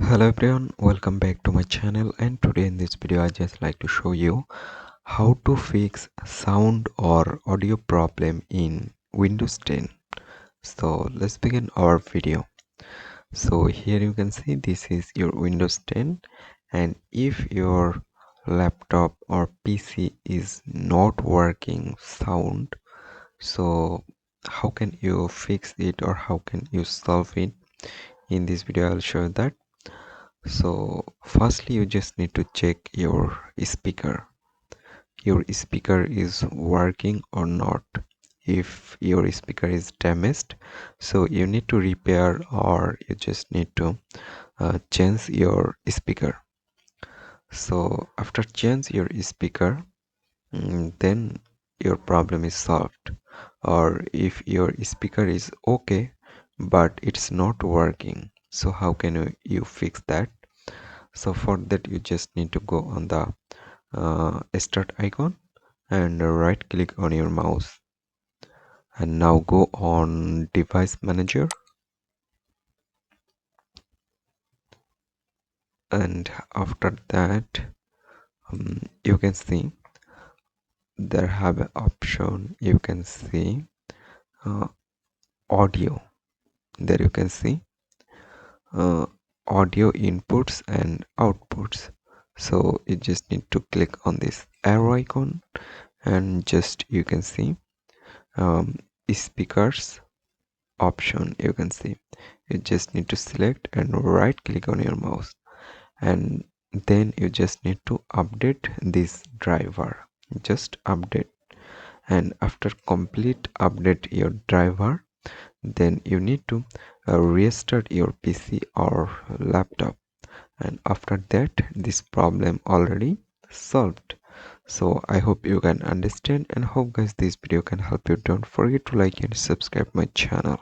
Hello everyone, welcome back to my channel, and today in this video I just like to show you how to fix sound or audio problem in Windows 10. So let's begin our video. So here you can see this is your Windows 10, and if your laptop or PC is not working sound, so how can you fix it or how can you solve it? In this video I'll show that. So firstly you just need to check your speaker is working or not. If your speaker is damaged, so you need to repair or you just need to change your speaker. So after change your speaker, then your problem is solved. Or if your speaker is okay but it's not working, so how can you fix that? So for that you just need to go on the start icon and right click on your mouse, and now go on device manager, and after that you can see there have an option. You can see uh, audio. There you can see uh, audio inputs and outputs. So you just need to click on this arrow icon, and just you can see um, speakers option. You can see you just need to select and right click on your mouse, and then you just need to update this driver. Just update, and after complete update your driver, then you need to restart your PC or laptop, and after that this problem already solved. So I hope you can understand, and hope guys this video can help you. Don't forget to like and subscribe my channel.